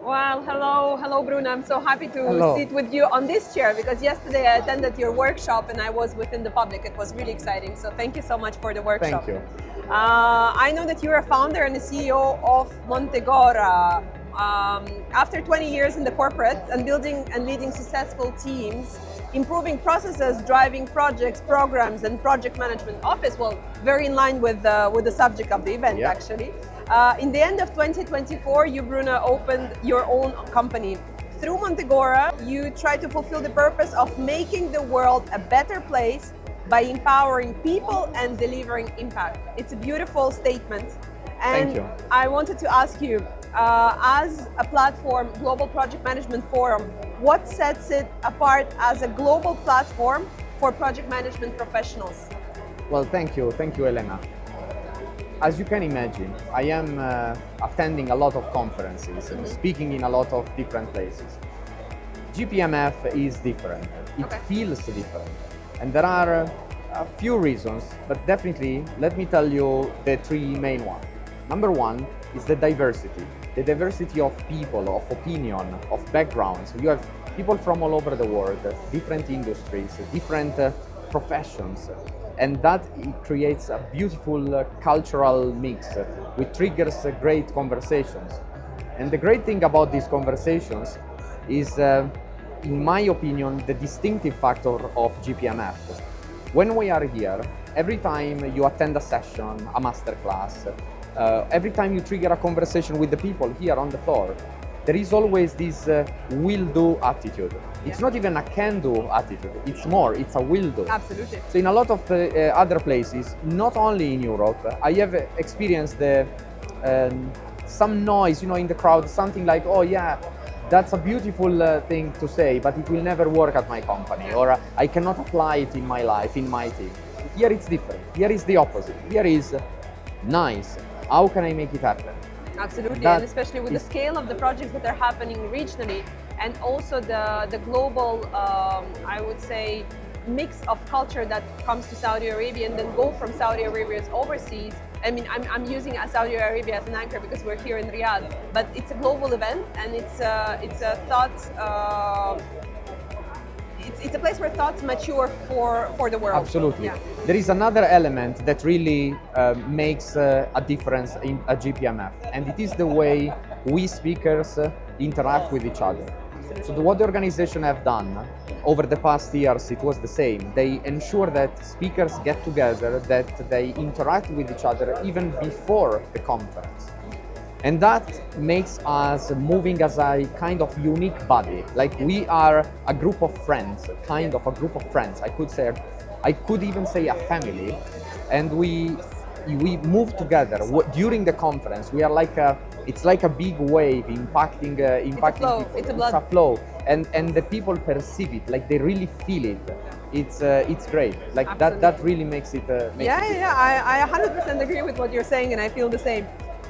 Well, hello, Bruno. I'm so happy to Hello. sit with you on this chair because yesterday I attended your workshop and I was within the public. It was really exciting. So thank you so much for the workshop. Thank you. I know that you're a founder and a CEO of Mantegora. After 20 years in the corporate and building and leading successful teams, improving processes, driving projects, programs, and project management office. Well, very in line with the subject of the event, Yeah. actually. In the end of 2024, you, Bruno, opened your own company. Through Mantegora, you try to fulfill the purpose of making the world a better place by empowering people and delivering impact. It's a beautiful statement. And Thank you. I wanted to ask you, as a platform, Global Project Management Forum, what sets it apart as a global platform for project management professionals? Well, thank you, Elena. As you can imagine, I am attending a lot of conferences and speaking in a lot of different places. GPMF is different. It Okay. feels different. And there are a few reasons, but definitely let me tell you the three main ones. Number one is the diversity of people, of opinion, of backgrounds. You have people from all over the world, different industries, different professions, and that creates a beautiful cultural mix, which triggers great conversations. And the great thing about these conversations is, in my opinion, the distinctive factor of GPMF. When we are here, every time you attend a session, a masterclass, every time you trigger a conversation with the people here on the floor, there is always this will-do attitude. It's not even a can-do attitude, it's more, it's a will-do. Absolutely. So in a lot of other places, not only in Europe, I have experienced some noise, in the crowd, something like, oh yeah, that's a beautiful thing to say, but it will never work at my company, or I cannot apply it in my life, in my team. Here it's different. Here is the opposite. Here is nice. How can I make it happen? Absolutely, That and especially with the scale of the projects that are happening regionally, and also the global, I would say, mix of culture that comes to Saudi Arabia and then go from Saudi Arabia overseas. I mean, I'm using Saudi Arabia as an anchor because we're here in Riyadh, but it's a global event and it's a thought. It's a place where thoughts mature for the world. Absolutely. Yeah. There is another element that really makes a difference in a GPMF, and it is the way we speakers interact with each other. So what the organization have done over the past years, it was the same. They ensure that speakers get together, that they interact with each other even before the conference. And that makes us moving as a kind of unique body. Like we are a group of friends, kind of a group of friends. I could even say a family. And we move together during the conference. We are it's like a big wave impacting flow. people. It's a blood. It's a flow. And the people perceive it, like they really feel it. It's great. Like that really makes it. I 100% agree with what you're saying, and I feel the same.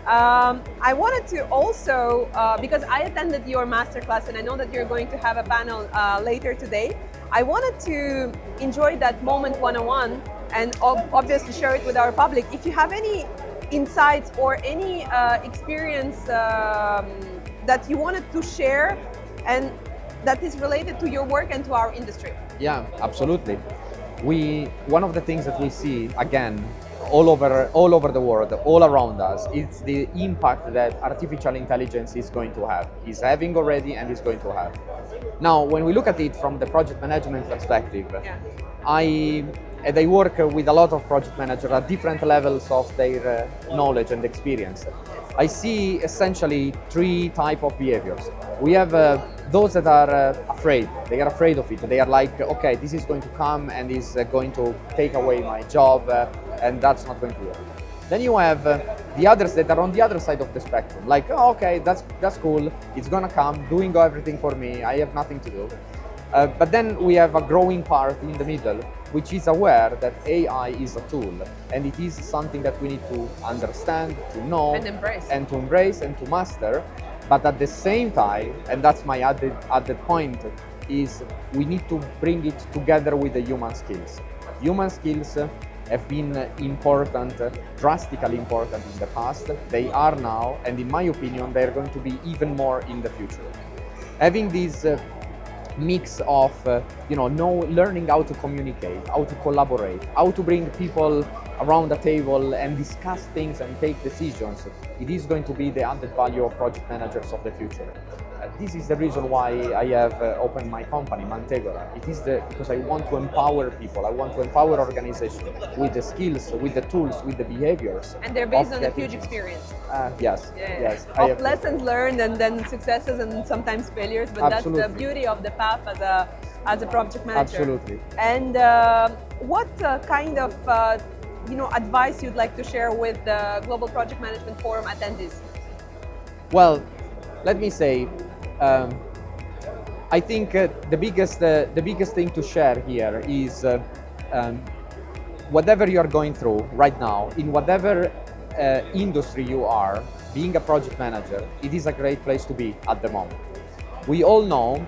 I wanted to also, because I attended your masterclass and I know that you're going to have a panel later today, I wanted to enjoy that moment one-on-one and obviously share it with our public. If you have any insights or any experience that you wanted to share and that is related to your work and to our industry. Yeah, absolutely. One of the things that we see, again, all over the world, all around us, it's the impact that artificial intelligence is going to have, is having already and is going to have. Now, when we look at it from the project management perspective, I work with a lot of project managers at different levels of their knowledge and experience. I see essentially three types of behaviors. We have those that are afraid. They are afraid of it. They are like, okay, this is going to come and is going to take away my job, and that's not going to work. Then you have the others that are on the other side of the spectrum, like, oh, okay, that's cool. It's gonna come, doing everything for me. I have nothing to do. But then we have a growing part in the middle, which is aware that AI is a tool, and it is something that we need to understand, to know, And embrace. and to master. But at the same time, and that's my added point, is we need to bring it together with the human skills. Human skills have been important, drastically important in the past. They are now, and in my opinion, they're going to be even more in the future. Having this mix of learning how to communicate, how to collaborate, how to bring people around the table and discuss things and take decisions, it is going to be the added value of project managers of the future. This is the reason why I have opened my company, Mantegora. It is because I want to empower people, I want to empower organizations with the skills, with the tools, with the behaviors. And they're based on a huge experience. Yes. Of lessons learned and then successes and sometimes failures, but Absolutely. That's the beauty of the path as a project manager. Absolutely. And what kind of advice you'd like to share with the Global Project Management Forum attendees? Well, let me say, I think the biggest thing to share here is whatever you are going through right now, in whatever industry you are, being a project manager, it is a great place to be at the moment. We all know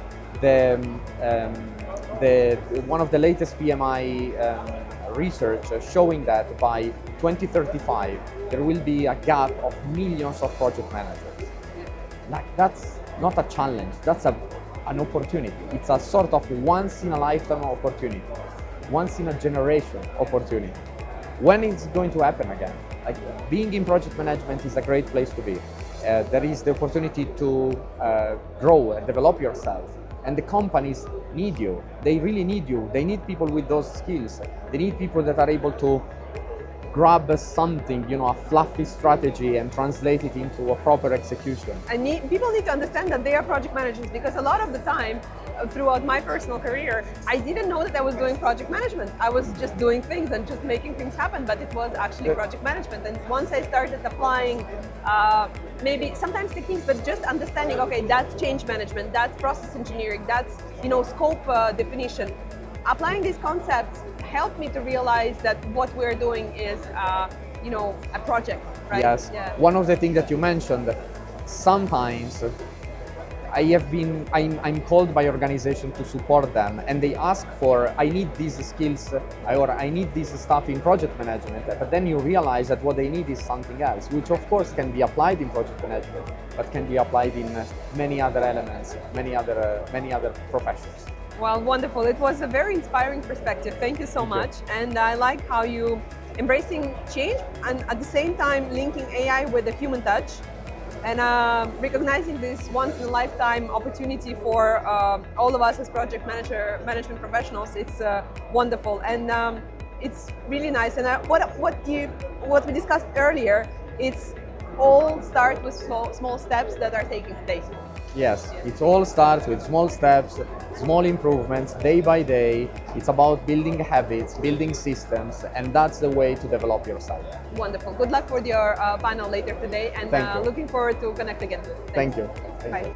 one of the latest PMI research showing that by 2035 there will be a gap of millions of project managers. Like, that's not a challenge, that's an opportunity. It's a sort of once in a lifetime opportunity, once in a generation opportunity. When it's going to happen again? Like, being in project management is a great place to be. There is the opportunity to grow and develop yourself. And the companies need you. They really need you. They need people with those skills. They need people that are able to grab something, a fluffy strategy and translate it into a proper execution. And people need to understand that they are project managers, because a lot of the time throughout my personal career, I didn't know that I was doing project management. I was just doing things and just making things happen, but it was actually project management. And once I started applying maybe sometimes techniques, but just understanding, okay, that's change management, that's process engineering, that's scope definition. Applying these concepts helped me to realize that what we're doing is a project, right? Yes. Yeah. One of the things that you mentioned, sometimes I'm called by organizations to support them, and they ask for, I need these skills or I need this stuff in project management, but then you realize that what they need is something else, which of course can be applied in project management, but can be applied in many other elements, many other professions. Well, wonderful. It was a very inspiring perspective. Thank you so much. And I like how you embracing change and at the same time linking AI with the human touch, and recognizing this once in a lifetime opportunity for all of us as project management professionals. It's wonderful, and it's really nice. And what we discussed earlier, it's all start with small steps that are taking place. Yes, it all starts with small steps, small improvements, day by day. It's about building habits, building systems, and that's the way to develop yourself. Wonderful. Good luck for your panel later today, and looking forward to connect again. Thank you. Bye.